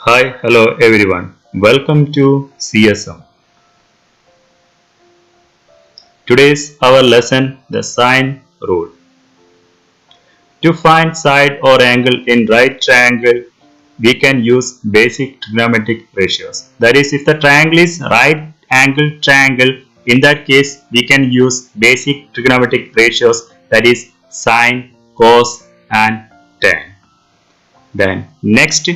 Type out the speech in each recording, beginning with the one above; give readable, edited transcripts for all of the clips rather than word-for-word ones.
Hi, hello everyone. Welcome to CSM. Today's our lesson the sine rule. To find side or angle in right triangle, we can use basic trigonometric ratios. That is, if the triangle is right angle triangle, in that case we can use basic trigonometric ratios, that is sine, cos and tan. Then next,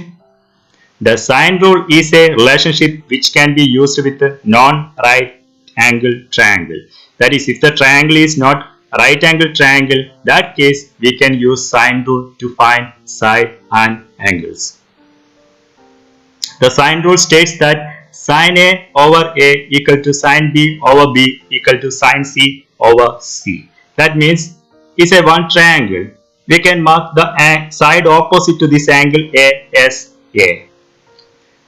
the sine rule is a relationship which can be used with a non-right angle triangle. That is, if the triangle is not right angle triangle, that case we can use sine rule to find side and angles. The sine rule states that sine A over A equal to sine B over B equal to sine C over C. That means it's a one triangle. We can mark the side opposite to this angle A as A.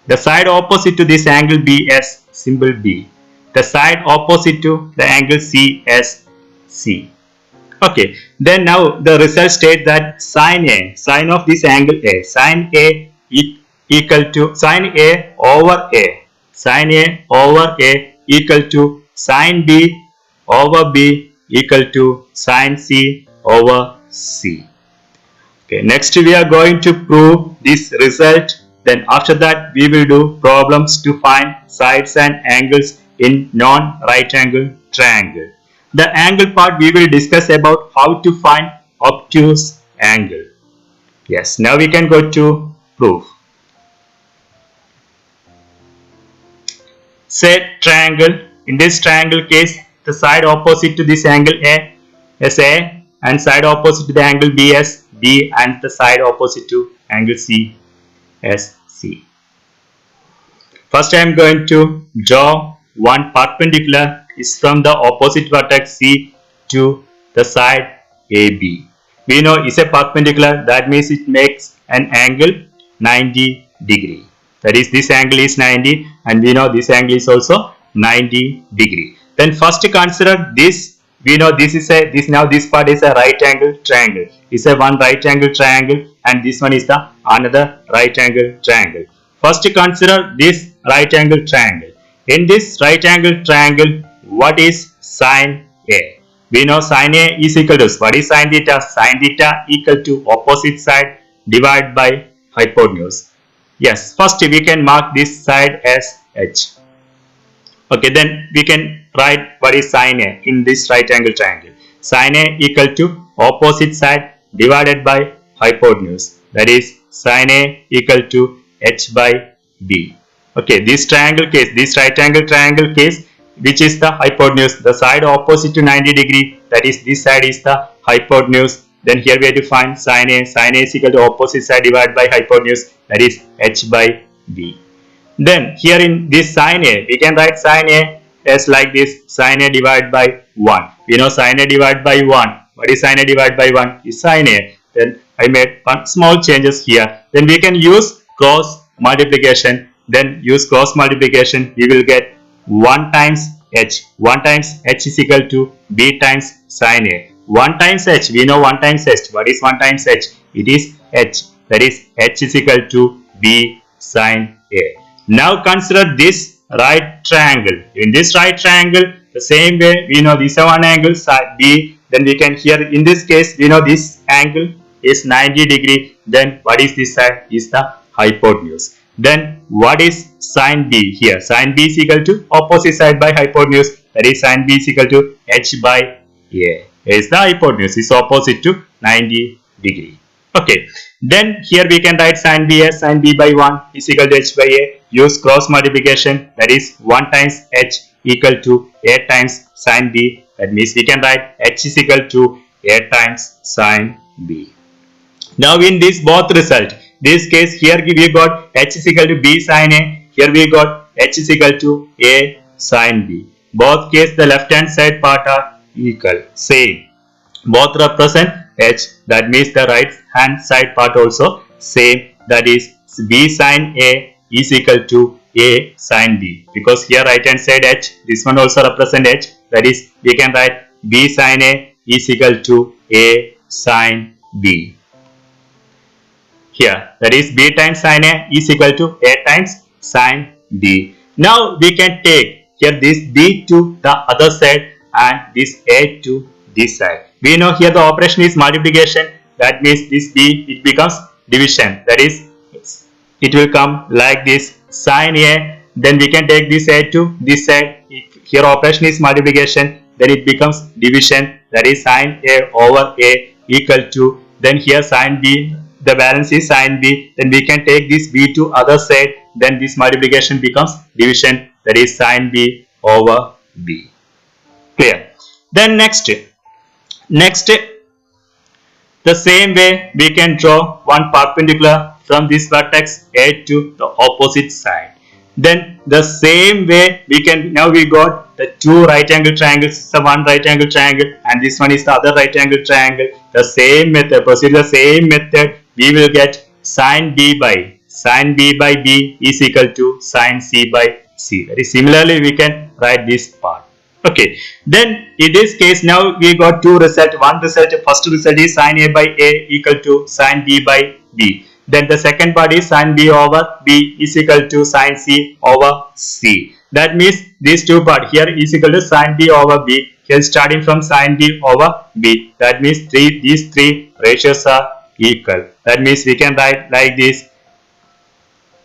The side opposite to this angle B as symbol B. The side opposite to the angle C as C. Okay, then now the result states that sine A, sine of this angle A, sine A equal to sine A over A, sine A over A equal to sine B over B equal to sine C over C. Okay, next we are going to prove this result. Then after that we will do problems to find sides and angles in non-right angle triangle. The angle part we will discuss about how to find obtuse angle. Yes, now we can go to proof. Say triangle. In this triangle case, the side opposite to this angle A is A and side opposite to the angle B as B and the side opposite to angle C as C. First I am going to draw one perpendicular is from the opposite vertex C to the side AB. We know it's a perpendicular, that means it makes an angle 90 degree. That is, this angle is 90 and we know this angle is also 90 degree. Then first consider this. We know this part is a right angle triangle. It's a one right angle triangle and this one is the another right angle triangle. First consider this right angle triangle. In this right angle triangle, what is sine A? We know sine A is equal to, what is sine theta? Sine theta equal to opposite side divided by hypotenuse. Yes, first we can mark this side as H. Okay, then we can write what is sine A in this right angle triangle. Sine A equal to opposite side divided by hypotenuse. That is sine A equal to H by B. Okay, this triangle case, this right angle triangle case, which is the hypotenuse, the side opposite to 90 degree, that is this side is the hypotenuse. Then here we have to find sine A. Sine A is equal to opposite side divided by hypotenuse, that is H by B. Then here in this sine A, we can write sine A as like this, sine A divided by 1. We know sine A divided by 1. What is sine A divided by 1? Is sine A. Then I made one small changes here. Then we can use cross multiplication. Then use cross multiplication. We will get 1 times H. 1 times H is equal to B times sine A. 1 times H. We know 1 times H. What is 1 times H? It is H. That is H is equal to B sine A. Now consider this right triangle. In this right triangle, the same way we know this is one angle side B. Then we can here in this case we know this angle is 90 degree. Then what is this side? Is the hypotenuse. Then what is sine B here? Sine B is equal to opposite side by hypotenuse. That is sine B is equal to H by A. Is the hypotenuse is opposite to 90 degree. Okay, then here we can write sine B as sine B by 1 is equal to H by A. Use cross multiplication, that is 1 times H equal to A times sine B. That means we can write H is equal to A times sine B. Now in this both result, this case here we got H is equal to B sine A. Here we got H is equal to A sine B. Both case the left hand side part are equal, same. Both represent H, that means the right hand side part also same, that is B sine A is equal to A sine B, because here right hand side H, this one also represent H, that is we can write B sine A is equal to A sine B. here. That is b times sin A is equal to A times sin B. Now we can take here this B to the other side and this A to this side. We know here the operation is multiplication. That means this B, it becomes division. That is, it will come like this, sin A. Then we can take this A to this side. Here operation is multiplication. Then it becomes division. That is sin A over A equal to, then here sin B, the balance is sin B. Then we can take this B to other side. Then this multiplication becomes division. That is sin B over B. Clear? Then next, the same way we can draw one perpendicular from this vertex A to the opposite side. Then the same way we can, now we got the two right angle triangles, the one right angle triangle and this one is the other right angle triangle. The same method, proceed the same method, we will get sin B by B is equal to sin C by C. That is, similarly we can write this part. Okay, then in this case now we got two results. One result, first result is sin A by A equal to sin B by B. Then the second part is sin B over B is equal to sin C over C. That means these two parts here is equal to sin B over B. Here starting from sin B over B. That means these three ratios are equal. That means we can write like this: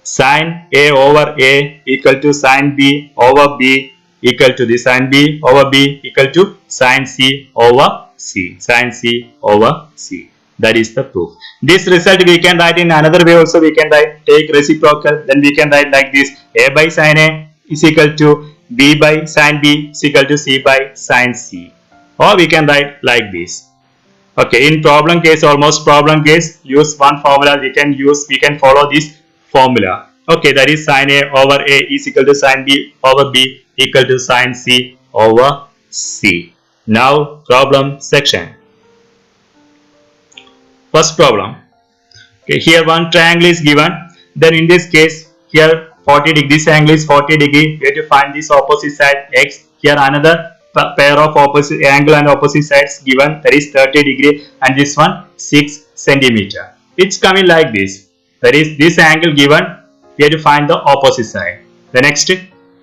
sin A over A equal to sin B over B equal to the sin B over B equal to sin C over C. Sin C over C. That is the proof. This result we can write in another way also. We can write, take reciprocal, then we can write like this: A by sin A is equal to B by sin B is equal to C by sin C. Or we can write like this. Okay, in problem case, almost problem case, use one formula. We can follow this formula. Okay, that is sin A over A is equal to sin B over B equal to sin C over C. Now problem section. First problem. Okay, here one triangle is given. Then in this case, here 40 degree, this angle is 40 degree. We have to find this opposite side x. Here another pair of opposite angle and opposite sides given, that is 30 degree, and this one 6 centimeter. It's coming like this. That is, this angle given, we have to find the opposite side. The next,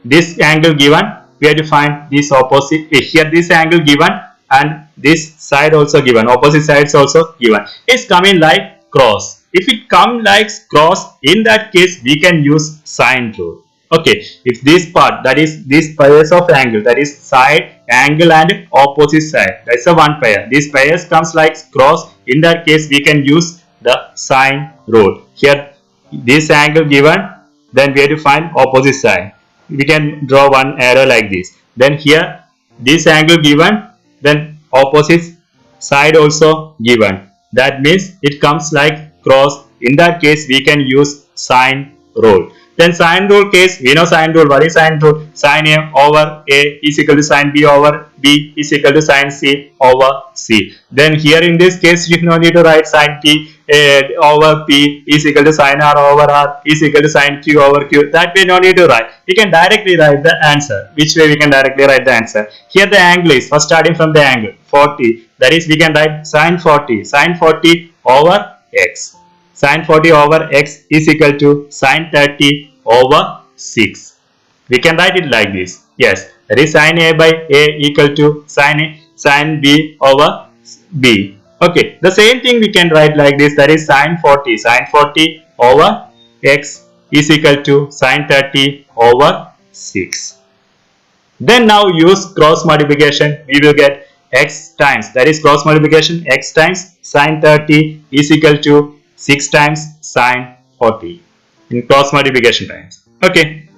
this angle given, we have to find this opposite. Here this angle given and this side also given, opposite sides also given. It's coming like cross. If it comes like cross, in that case we can use sine rule. Okay, if this part, that is this pairs of angle, that is side, angle and opposite side, that's a one pair. This pairs comes like cross, in that case we can use the sine rule. Here this angle given, then we have to find opposite side. We can draw one arrow like this. Then here this angle given, then opposite side also given. That means it comes like cross. In that case we can use sine rule. Then sine rule case, we know sine rule. What is sine rule? Sin A over A is equal to sin B over B is equal to sin C over C. Then here in this case you no need to write sin T over P is equal to sin R over R is equal to sin Q over Q. That way no need to write. We can directly write the answer. Which way we can directly write the answer? Here the angle is, first starting from the angle 40. That is, we can write sin 40 over x. Sin 40 over x is equal to sin 30 over 6. We can write it like this. Yes, that is sin A by A equal to sin B over B. Okay, the same thing we can write like this. That is sin 40 over x is equal to sin 30 over 6. Then now use cross multiplication. We will get x times, that is cross multiplication, x times sin 30 is equal to 6 times sin 40 in cross multiplication times. Okay,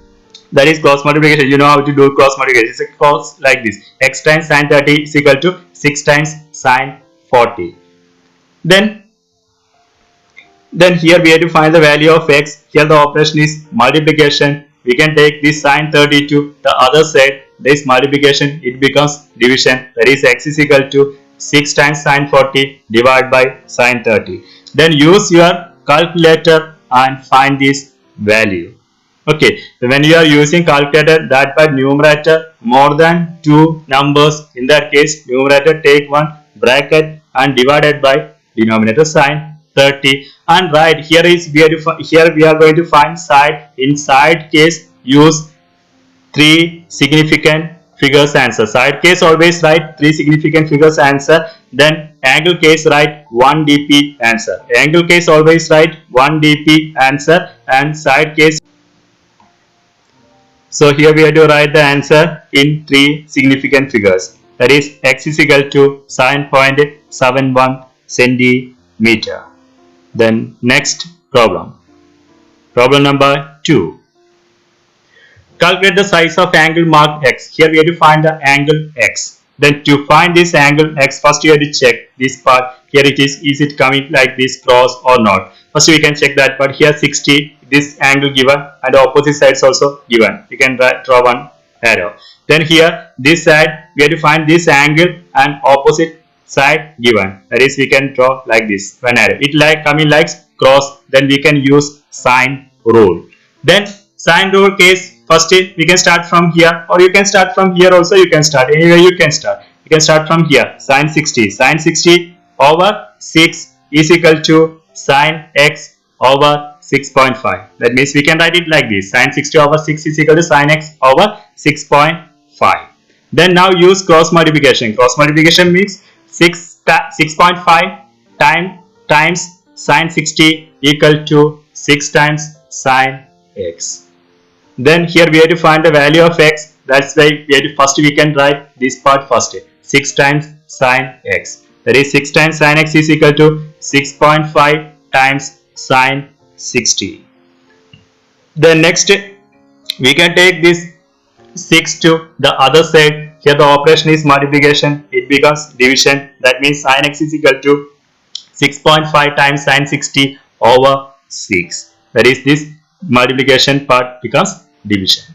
that is cross multiplication. You know how to do cross multiplication. It's a cross like this. X times sin 30 is equal to 6 times sin 40. Then here we have to find the value of x. Here the operation is multiplication. We can take this sin 30 to the other side. This multiplication, it becomes division. That is, x is equal to 6 times sin 40 divided by sin 30. Then use your calculator and find this value. Okay, so when you are using calculator, that by numerator more than 2 numbers, in that case numerator take one bracket and divided by denominator sign. 30. And right here is here we are going to find side. In side case, use 3 significant figures answer. Side case always write 3 significant figures answer. Then angle case write 1 dp answer. Angle case always write 1 dp answer, and side case. So here we have to write the answer in 3 significant figures. That is x is equal to 7.71 centimeter. Then next problem. Problem number 2. Calculate the size of angle marked x. Here we have to find the angle x. Then to find this angle x, first you have to check this part. Here it is it coming like this cross or not? First we can check that part. Here 60, this angle given, and the opposite sides also given. You can draw one arrow. Then here this side we have to find this angle and opposite side given. That is we can draw like this one arrow. It like coming like cross. Then we can use sine rule. Then sine rule case, first we can start from here, or you can start from here also. You can start anywhere. You can start. You can start from here. Sine 60. Sine 60 over 6 is equal to sine x over 6.5. That means we can write it like this. Sine 60 over 6 is equal to sine x over 6.5. Then now use cross multiplication. Cross multiplication means 6.5 times sine 60 equal to 6 times sine x. Then here we have to find the value of x. That's why first we can write this part first. 6 times sine x. That is 6 times sine x is equal to 6.5 times sine 60. Then next we can take this 6 to the other side. Here the operation is multiplication. It becomes division. That means sine x is equal to 6.5 times sine 60 over 6. That is this multiplication part becomes division.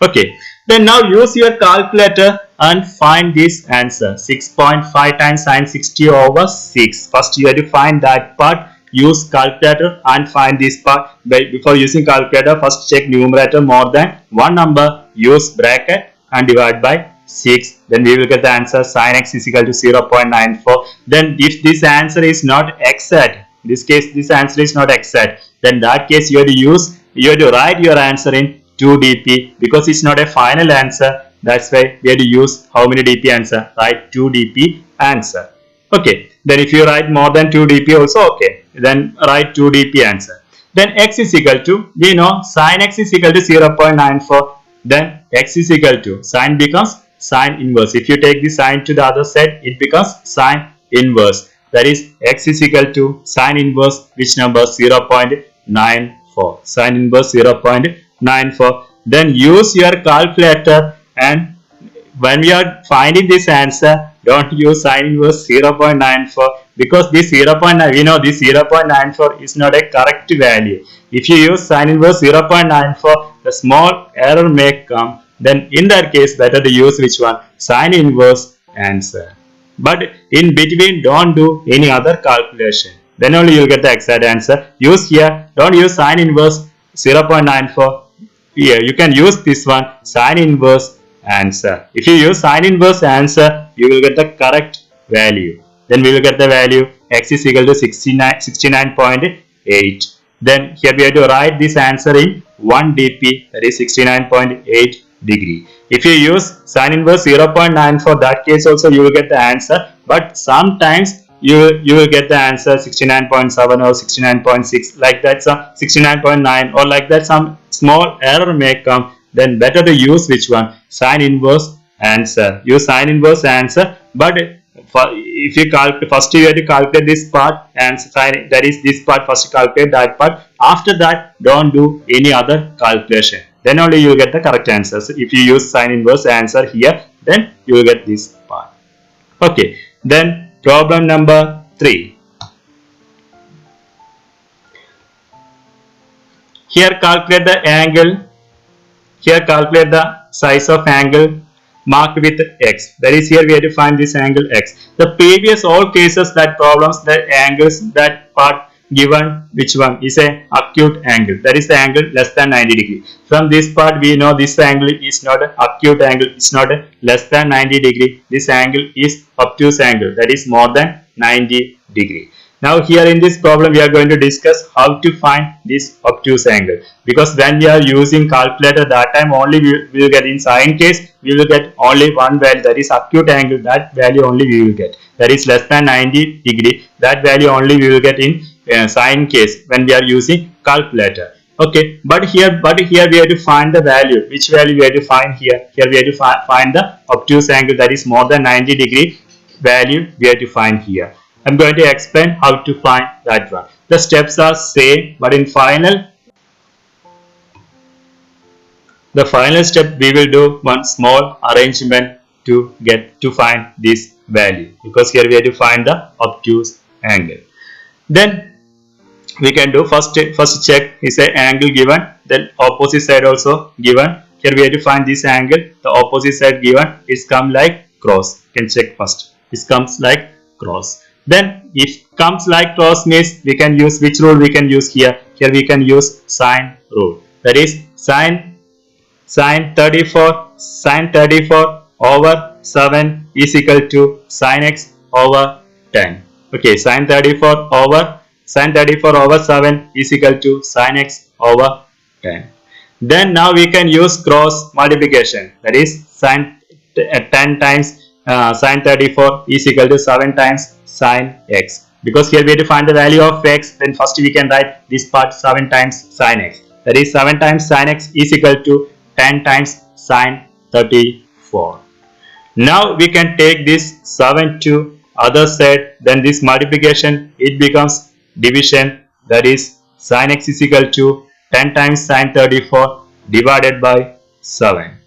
Okay, then now use your calculator and find this answer. 6.5 times sine 60 over 6. First you have to find that part. Use calculator and find this part. Before using calculator, first check numerator more than one number. Use bracket and divide by 6. Then we will get the answer. Sine x is equal to 0.94. Then if this answer is not exact, in this case this answer is not exact, then that case you have to write your answer in 2 dp, because it's not a final answer. That's why we have to use how many dp answer? Write 2 dp answer. Okay, then if you write more than 2 dp also okay, then write 2 dp answer. Then x is equal to, we know sine x is equal to 0.94. Then x is equal to, sine becomes sine inverse. If you take the sine to the other side, it becomes sine inverse. That is x is equal to sine inverse which number? 0.94. Sine inverse 0.94. Then use your calculator, and when we are finding this answer, don't use sine inverse 0.94, because this 0.9, we know this 0.94 is not a correct value. If you use sine inverse 0.94, the small error may come. Then in that case, better to use which one? Sine inverse answer. But in between, don't do any other calculation. Then only you will get the exact answer. Use here, don't use sine inverse 0.94. Here you can use this one, sine inverse answer. If you use sine inverse answer, you will get the correct value. Then we will get the value x is equal to 69.8. Then here we have to write this answer in 1 dp, that is 69.8 degree. If you use sine inverse 0.94, that case also you will get the answer, but sometimes you will get the answer 69.7 or 69.6, like that, some 69.9 or like that, some small error may come. Then better to use which one? Sine inverse answer. Use sine inverse answer. But if you calculate, first you have to calculate this part, and sine, that is this part, first calculate that part. After that, don't do any other calculation. Then only you will get the correct answer. So if you use sine inverse answer here, then you will get this part. Okay. Then problem number 3. Here calculate the angle. Here calculate the size of angle marked with x. That is, here we have to find this angle x. The previous all cases, that problems, that angles, that part given which one is a acute angle. That is the angle less than 90 degree. From this part we know this angle is not an acute angle. It's not a less than 90 degree. This angle is obtuse angle. That is more than 90 degree. Now here in this problem we are going to discuss how to find this obtuse angle, because when we are using calculator, that time only we will get, in sine case we will get only one value, that is acute angle, that value only we will get, that is less than 90 degree, that value only we will get in sine case when we are using calculator. Okay, but here we have to find the value. Which value we have to find here? Here we have to find the obtuse angle, that is more than 90 degree value we have to find here. I'm going to explain how to find that one. The steps are same, but in the final step we will do one small arrangement to find this value, because here we have to find the obtuse angle. Then we can do first check is a angle given, then opposite side also given. Here we have to find this angle, the opposite side given, it's come like cross. You can check first, it comes like cross. Then if comes like cross means we can use which rule we can use here? Here we can use sine rule, that is sine 34 over 7 is equal to sine x over 10. Okay, sine 34 over 7 is equal to sine x over 10. Then now we can use cross multiplication, that is sine 10 times sine 34 is equal to 7 times sine x. Because here we have to find the value of x, then first we can write this part 7 times sine x. That is 7 times sine x is equal to 10 times sine 34. Now we can take this 7 to other side, then this multiplication it becomes division, that is sine x is equal to 10 times sine 34 divided by 7.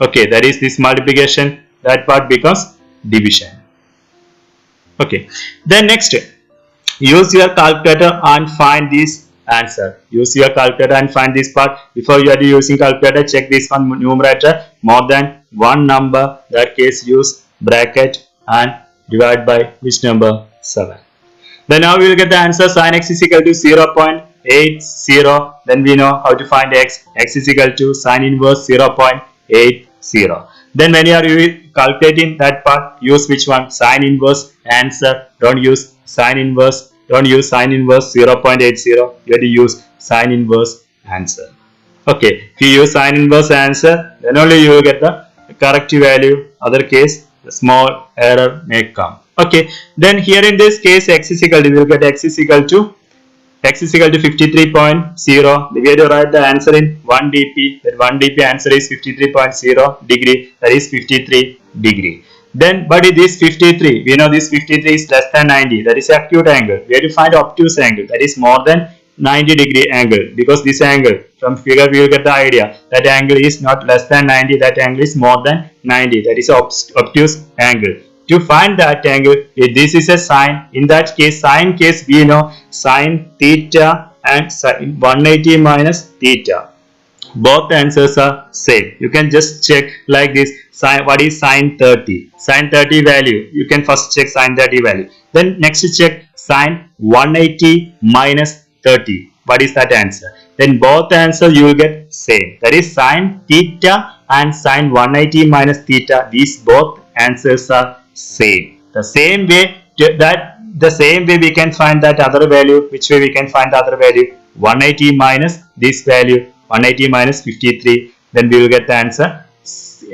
Okay, that is this multiplication, that part becomes division. Okay, then next use your calculator and find this answer. Use your calculator and find this part. Before you are using calculator, check this one numerator, more than one number, that case use bracket and divide by which number? 7. Then now we will get the answer, sin x is equal to 0.80. Then we know how to find x. X is equal to sine inverse 0.80. Then when you are calculating that part, use which one? Sine inverse answer. Don't use sine inverse 0.80. You have to use sine inverse answer. Okay, if you use sine inverse answer, then only you will get the correct value. Other case, the small error may come. Okay, then here in this case, x is equal to, we will get x is equal to 53.0. We have to write the answer in 1 dp. That 1 dp answer is 53.0 degree. That is 53 degree. Then, but this 53, we know this 53 is less than 90. That is acute angle. We have to find obtuse angle. That is more than 90 degree angle. Because this angle, from figure we will get the idea. That angle is not less than 90. That angle is more than 90. That is obtuse angle. To find that angle, if this is a sine, in that case, sine case, we know sine theta and sine 180 minus theta. Both answers are same. You can just check like this. What is sine 30? Sine 30 value. You can first check sine 30 value. Then next check sine 180 minus 30. What is that answer? Then both answers you will get same. That is sine theta and sine 180 minus theta. These both answers are same. The same way we can find that other value. Which way we can find the other value? 180 minus this value. 180 minus 53. Then we will get the answer.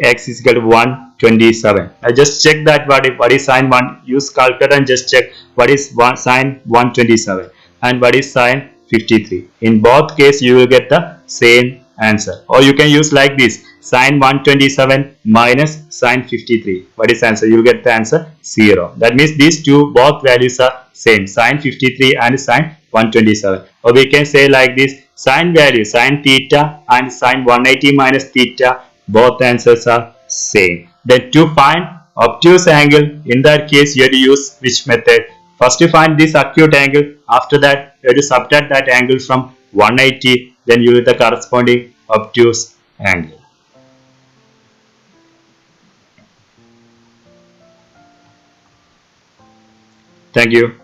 X is equal to 127. I just check that what is sine 1. Use calculator and just check what is sine 127 and what is sine 53. In both case you will get the same answer. Or you can use like this, sine 127 minus sine 53. What is answer? You will get the answer 0. That means these two both values are same, sine 53 and sine 127. Or we can say like this, sine value, sine theta and sine 180 minus theta, both answers are same. Then to find obtuse angle, in that case you have to use which method? First you find this acute angle, after that you have to subtract that angle from 180, then you get the corresponding obtuse angle. Thank you.